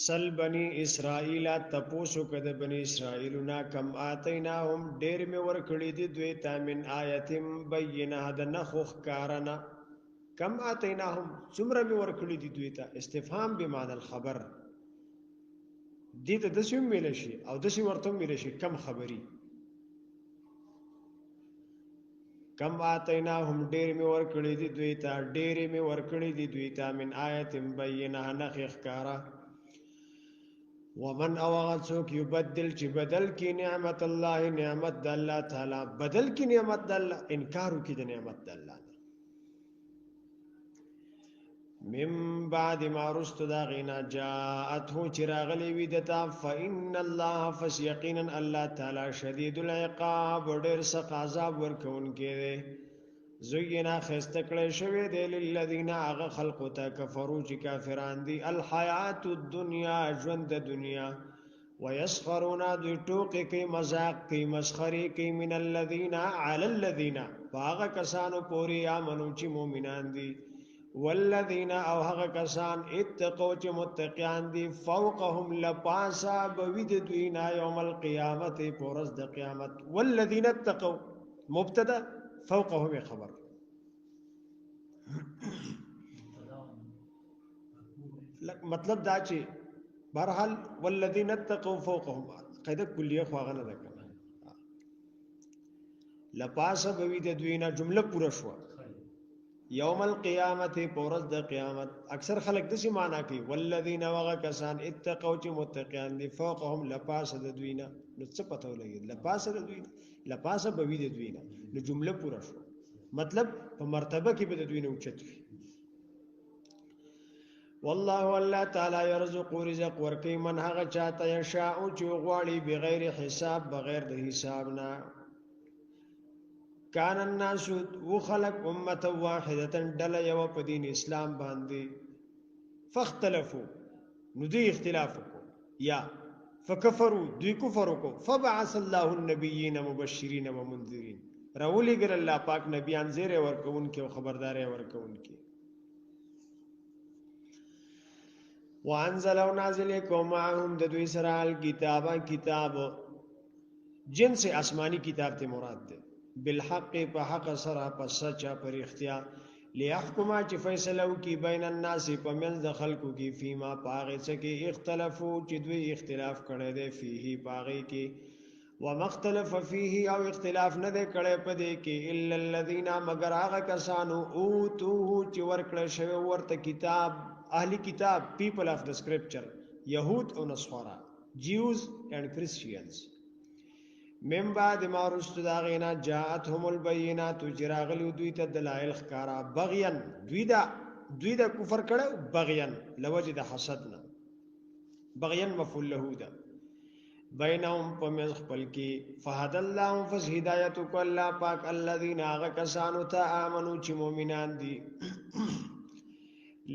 سل بنی اسرائیل تپوسو کد بنی اسرائیلنا کم آتیناهم ډیر می ورکړی دی دوی تا من آیتم بینه د نخوخ کارنا کم آتیناهم څومره می ورکړی دی دوی ته استفهام بمعنى الخبر دې ته د شوم ویل شي او د شي ورته ویل شي کم خبري کم آتیناهم ډیر می ورکړی دی دوی ته ډیر می ورکړی دی دوی ته من آیتم بینه نخوخ کارا ومن اوغڅوک یبدل چې بدل کی نعمت الله نعمت د الله تعالی بدل کی نعمت د الله انکار کی د نعمت د الله من بعد ما رست دا غینا جاءته چراغلی ویدتا فإن الله فسيقينا الله تعالی شدید العقاب ډیر سخت عذاب ورکون کړي زینا خستکړی شوی دی للذین اغه خلق ته کفروا چې کافران دي الحیات الدنیا ژوند د دنیا ويسخرون دوی ټوکې کوي مذاق کوي مسخري کوي من الذین علی الذین هغه کسانو پوری امنو چې مؤمنان دي والذین او هغه کسان اتقوا چې متقیان دي فوقهم لپاسا بوید دوی نه یوم القیامت پورز د قیامت والذین اتقوا مبتدا فوقهم خبر مطلب دا چې برحال والذین اتقوا فوقهم قاعده کلیه خو هغه نه ده کنه لپاسه بوی د دوی نه جمله پوره شو یوم القیامت پورز د قیامت اکثر خلک د څه معنی کوي والذین وغ کسان اتقوا چې متقین دي فوقهم لپاسه د دوی نه نو څه پته ولګي لپاسه د دوی لپاسه بوی د دوی نه نو جمله پوره شو مطلب په مرتبه کې به د دوی نه اوچت وي والله الله تعالی يرزق رزق ورکی من هغه چاته یشاء چې غواړي بغیر حساب بغیر د حساب نه کان الناس وخلق امه واحده دل یو په دین اسلام باندې فاختلفوا نو دوی اختلاف وکړو یا فکفروا دوی کفر وکړو فبعث الله النبیین مبشرین ومنذرین راولی ګر الله پاک نبیان زیره ورکون کې او خبرداري ورکون کې وانزل ونازل کوم معهم د دوی سره کتاب جنس آسمانی کتاب ته مراد ده بالحق په حق سره په سچا پر اختیار لیحکما چې فیصله وکي بین الناس په منځ د خلکو کې فيما پاغه څه کې اختلافو چې دوی اختلاف کړي دي فيه پاغه کې ومختلف فيه او اختلاف نه دی کړي په دې کې الا الذين مگر هغه کسانو اوتو چې ورکړل شوی ورته کتاب اهلی کتاب people of the scripture يهود او نصارا Jews and Christians من بعد ما رست دا غینا جاءتهم البینات جراغلی دوی ته دلائل خکارا بغیان دوی دا کفر کړه بغیان لوجد حسدنا بغیان مفعول له ده بینهم پمن خپل کی فهد الله فز هدایت کل پاک الذين غکسانو ته امنو چې مؤمنان دي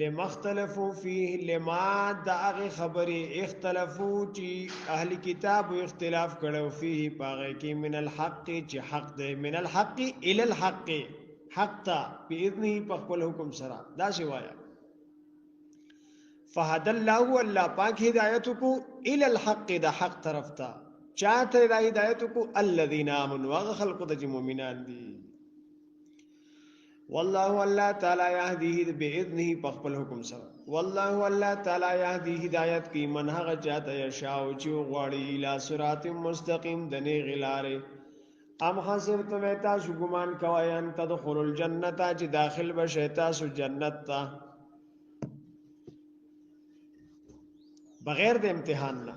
لمختلفو فيه لما داغه خبره اختلافو چې اهل کتاب اختلاف کړو فيه پاغه کې من الحق چې حق ده من الحق الى الحق حق تا باذنه په خپل حکم سره دا شی وایا فهد الله الله پاک هدایت کو الى الحق ده حق طرف ته چاته هدایت کو الذين امنوا وخلق د مؤمنان دي والله الله تعالی يهديه باذنه بخپل حکم سره والله الله تعالی يهدي هدایت کی من هغه چاته یشاء چې غواړي الى صراط مستقیم دنه غلاره ام حسبتم تاسو ګمان کوئ ان تدخلوا الجنه چې داخل بشئ تاسو جنت ته بغیر د امتحان نه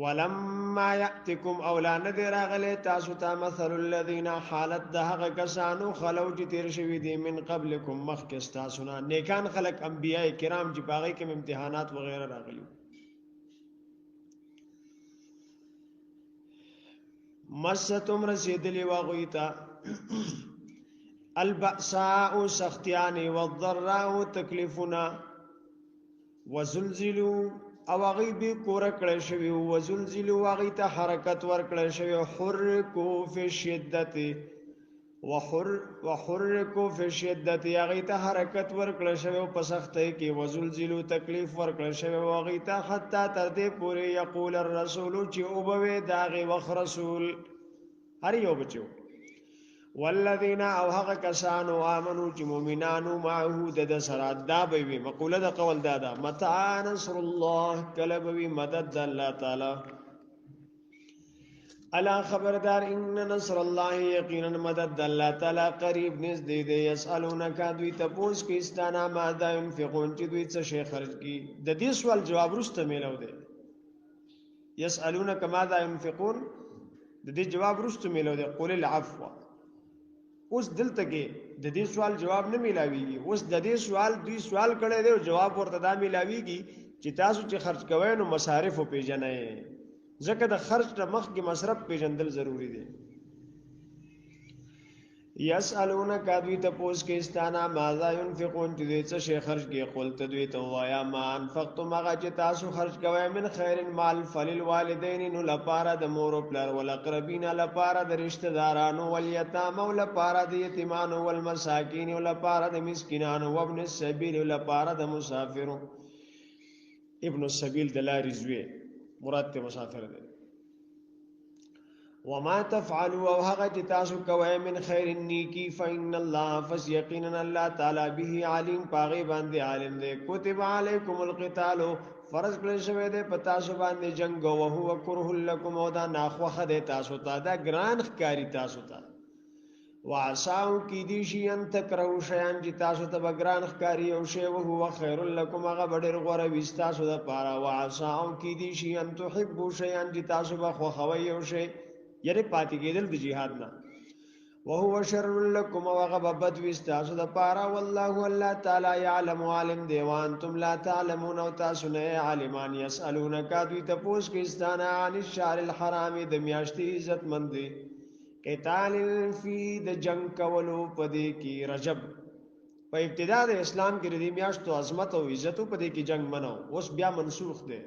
ولما ياتكم اولا نذر غلی تاسو ته مثل الذين حالت دهغه کسانو خلو چې تیر شوی دي من قبلكم مخکې تاسو نه نیکان خلق انبیاء کرام چې باغی کې امتحانات وغیرہ راغلي مستم رسیدلی واغویتا البأساء سختیان والضراء تکلیفنا وزلزلوا او هغه به کور کړی شوی او زلزلوا هغه ته حرکت ور کړی شوی حرکو فی شدت وحرکو فی الشدت یغیت حرکت ورکړل شوی په سختۍ کې وزلزلو تکلیف ورکړل شوی وغیت حتا تر دې پورې یقول الرسول چې او به داغه وخ رسول هر یو بچو والذین او هغه کسانو امنو چې مؤمنانو معه د سره دا به وي مقوله د قول دادا متى نصر الله کله به مدد الله تعالی الا خبردار ان نصر الله یقینا مدد الله تعالی قریب نزدې دی یسالونک دوی تپوس کې استانا ماذا ينفقون چې دوی څه شي خرج کی د دې سوال جواب رسته میلو دی یسالونک ماذا ينفقون د دې جواب رسته میلو دی قول العفو اوس دلته کې د دې سوال جواب نه میلاویږي اوس د دې سوال دوی سوال کړي دی او جواب ورته دا میلاویږي چې تاسو چې خرج کوئ نو مصارف او پیژنئ ځکه د خرج ته مخکې مصرف پیژندل ضروری دی یسالونک دوی تپوس کې استانا ماذا ينفقون چې دوی څه شي خرج کې قلت دوی ته وایا ما انفقتم هغه چې تاسو خرج کوئ من خیر مال فللوالدین نو لپاره د مور او پلار ولقربین لپاره د رشتہ دارانو والیتام او لپاره د یتیمانو والمساکین او لپاره د مسکینانو وابن السبیل او لپاره د مسافرو ابن السبیل د لارې زوی مراد ته مسافر دی وما تفعلوا او هغه چې تاسو کوئ من خیر نیکی فإن الله فسيقينا الله تعالی به علیم پاغي باندې عالم دی کتب علیکم القتال فرض کړی شوی دی په تاسو باندې جنگ او هو کرہ لكم او دا ناخوخه دی تاسو ته دا ګران ښکاری تاسو ته وعساو کی دی شي ان تکرهو شیان چې تاسو ته بګران ښکاری او شی او هو خیر لكم هغه ډېر غوړه وستاسو د پاره وعساو کی دی شي ان تحبوا شیان چې تاسو به خوښوي او شی یره پاتې کېدل د جهاد نه وهو شر لكم وغب بدوي استاسو د پاره والله الله تعالی يعلم عالم دی وانتم لا تعلمون او تاسو نه عالمان يسالونك دوی تپوس کې استانا عن الشهر الحرام د میاشتې عزت مند قتال فی د جنگ کولو پدې کې رجب په ابتدا د اسلام کې د میاشتو عظمت او عزت پدې کې جنگ منو اوس بیا منسوخ دی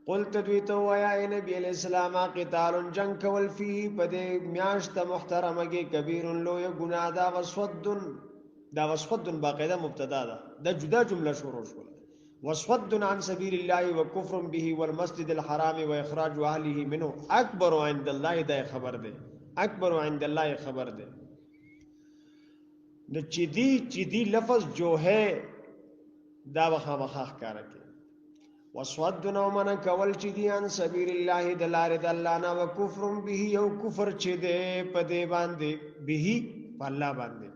قلت دوی ته وایا نبی علیہ السلام قتال جنگ کول فيه پدې میاشت محترمه کې کبیر لو ی ګناه دا وسخد باقاعده مبتدا ده د جدا جمله شروع شول وسخد عن سبيل الله وكفر به والمسجد الحرام واخراج اهله منه اکبر عند الله دا خبر ده اکبر عند الله خبر ده د چدی لفظ جو ہے دا وخا کار کې وسودنا ومن کول چې دی ان سبیل الله دلار د الله نه وکفر به او کفر چې دی په دی باندې به په الله باندې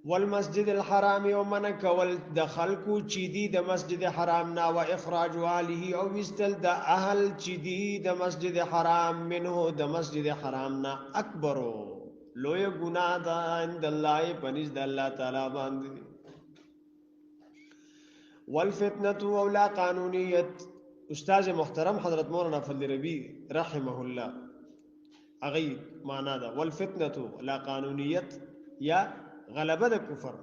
والمسجد الحرام ومن کول د خلقو چې دی د مسجد حرام نه او اخراج اهله او وستل د اهل چې دی د مسجد حرام منه د مسجد حرام نه اکبر لوی ګناه ده عند الله پنځ د الله تعالی باندې والفتنه اولا قانونیت استاد محترم حضرت مولانا فضل ربی رحمه الله اغي معنا ده والفتنه لا قانونیت یا غلبه د کفر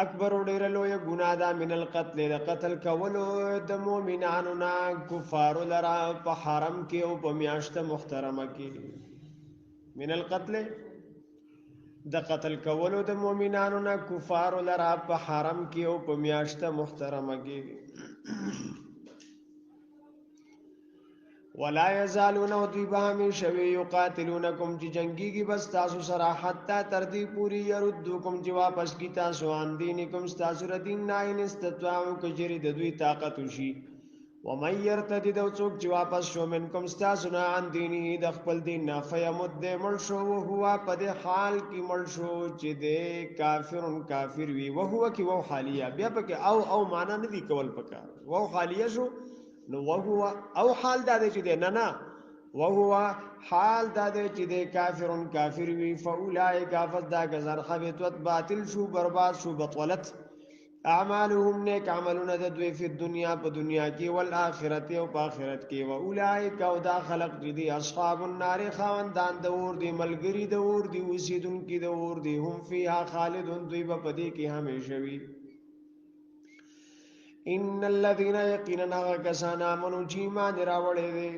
اکبر ډیر لوی ګناه ده من القتل د قتل کولو د مؤمنانو نه کفار لرا په حرم کې او په میاشت محترمه کې من القتل د قتل کولو د مؤمنانو نه کفار لرا په حرم کې او په میاشت محترمه کې ولا يزالون ذبهم شوي يقاتلونكم چې جنگي کی بس تاسو سره حتا تر دې پوری يردوکم چې واپس کی تاسو ان دینکم تاسو ردین نه ان استطاعوا کجری د دوی طاقت وشي ومن يرتد دو څوک چې واپس شو منکم تاسو نه ان دینه د خپل دین نه فیمد مړ شو او هو په دې حال کې مړ شو چې د کافر وی او هو کې وو حالیه بیا پکې او معنا نه دی کول پکار وو حالیه شو نو وهو او حال دا چې نه وهو حال دا چې د کافر وی فاولائک فذا غزر خبتت باطل شو برباد شو بطولت اعمالهم نیک عملونه د دوی په دنیا کې والآخرت او په آخرت کې و اولئک او دا خلق دي اصحاب النار خواندان د اور دي ملګری د اور دي اوسیدونکي د اور دي هم فیها خالدون دوی په پدې کې همیشه وي ان الذين يقيننا كسانا منو چې ایمان راوړې دي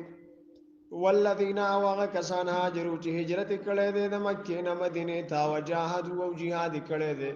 والذین آوغا کسان هاجروا چې هجرت کړي دي د مکې نه مدینه ته وجاهدوا او جهاد کړي دي